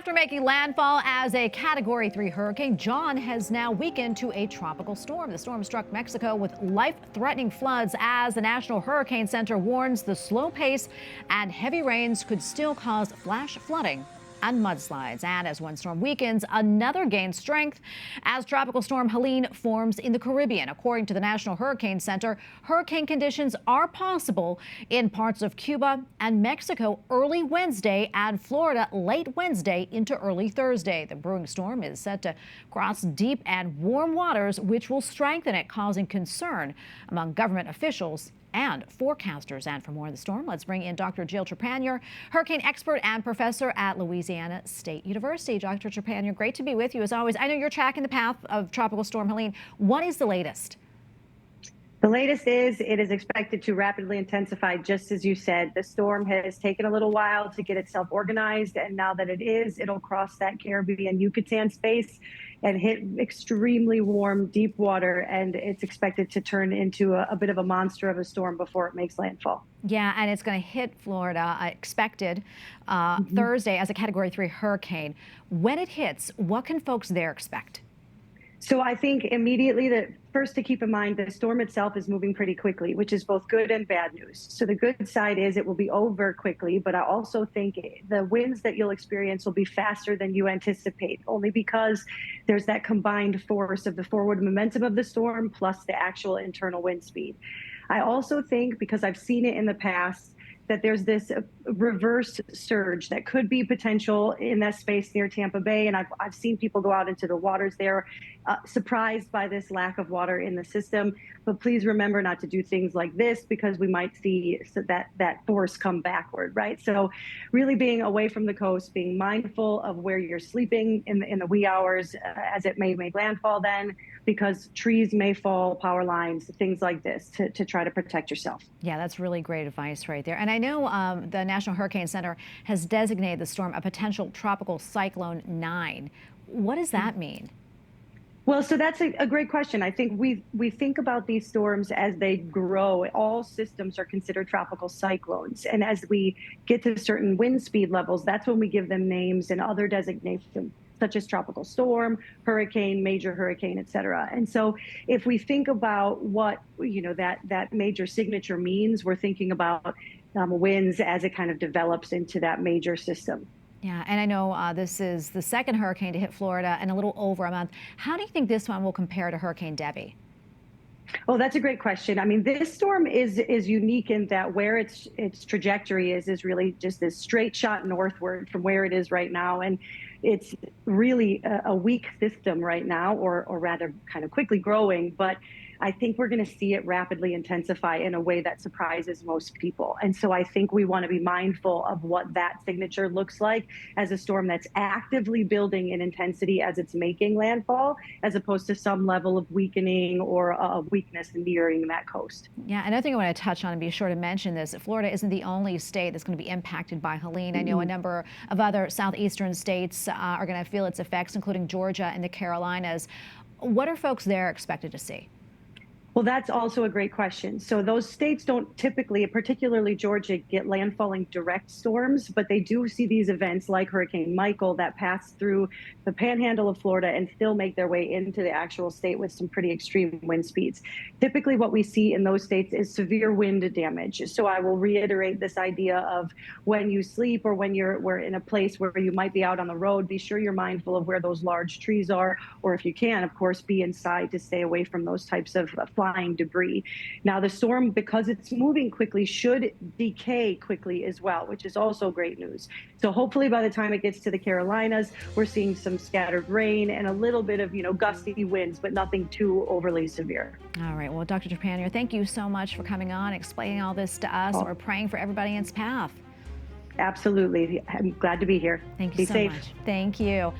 After making landfall as a Category 3 hurricane, John has now weakened to a tropical storm. The storm struck Mexico with life-threatening floods as the National Hurricane Center warns the slow pace and heavy rains could still cause flash flooding and mudslides. And as one storm weakens, another gains strength as Tropical Storm Helene forms in the Caribbean. According to the National Hurricane Center, hurricane conditions are possible in parts of Cuba and Mexico early Wednesday and Florida late Wednesday into early Thursday. The brewing storm is set to cross deep and warm waters, which will strengthen it, causing concern among government officials and forecasters. And for more on the storm, let's bring in Dr. Jill Trepanier, hurricane expert and professor at Louisiana State University. Dr. Trepanier, great to be with you as always. I know you're tracking the path of Tropical Storm Helene. What is the latest? The latest is it is expected to rapidly intensify, just as you said. The storm has taken a little while to get itself organized, and now that it is, it'll cross that Caribbean Yucatan space and hit extremely warm, deep water, and it's expected to turn into a bit of a monster of a storm before it makes landfall. Yeah, and it's going to hit Florida, expected Thursday as a Category 3 hurricane. When it hits, what can folks there expect? So I think immediately that first to keep in mind, the storm itself is moving pretty quickly, which is both good and bad news. So the good side is it will be over quickly, but I also think the winds that you'll experience will be faster than you anticipate, only because there's that combined force of the forward momentum of the storm plus the actual internal wind speed. I also think, because I've seen it in the past, that there's this reverse surge that could be potential in that space near Tampa Bay. And I've seen people go out into the waters there, surprised by this lack of water in the system. But please remember not to do things like this, because we might see that force come backward, right? So really being away from the coast, being mindful of where you're sleeping in the wee hours as it may make landfall then, because trees may fall, power lines, things like this to try to protect yourself. Yeah, that's really great advice right there. And I know the National Hurricane Center has designated the storm a Potential Tropical Cyclone 9. What does that mean? Well, so that's a great question. I think we think about these storms as they grow. All systems are considered tropical cyclones. And as we get to certain wind speed levels, that's when we give them names and other designations, such as tropical storm, hurricane, major hurricane, et cetera. And so if we think about what, that major signature means, we're thinking about winds as it kind of develops into that major system. Yeah, and I know this is the second hurricane to hit Florida in a little over a month. How do you think this one will compare to Hurricane Debbie? Oh, that's a great question. I mean, this storm is unique in that where its trajectory is really just this straight shot northward from where it is right now. And it's really a weak system right now, or rather kind of quickly growing. But I think we're going to see it rapidly intensify in a way that surprises most people. And so I think we want to be mindful of what that signature looks like as a storm that's actively building in intensity as it's making landfall, as opposed to some level of weakening or a weakness nearing that coast. Yeah, another thing I want to touch on and be sure to mention this, Florida isn't the only state that's going to be impacted by Helene. I know a number of other southeastern states are going to feel its effects, including Georgia and the Carolinas. What are folks there expected to see? Well, that's also a great question. So those states don't typically, particularly Georgia, get landfalling direct storms, but they do see these events like Hurricane Michael that pass through the panhandle of Florida and still make their way into the actual state with some pretty extreme wind speeds. Typically what we see in those states is severe wind damage. So I will reiterate this idea of when you sleep or when we're in a place where you might be out on the road, be sure you're mindful of where those large trees are, or if you can, of course, be inside to stay away from those types of flying debris. Now, the storm, because it's moving quickly, should decay quickly as well, which is also great news. So hopefully by the time it gets to the Carolinas, we're seeing some scattered rain and a little bit of, gusty winds, but nothing too overly severe. All right. Well, Dr. Trepanier, thank you so much for coming on, explaining all this to us. We're praying for everybody in its path. Absolutely. I'm glad to be here. Thank you so much. Thank you.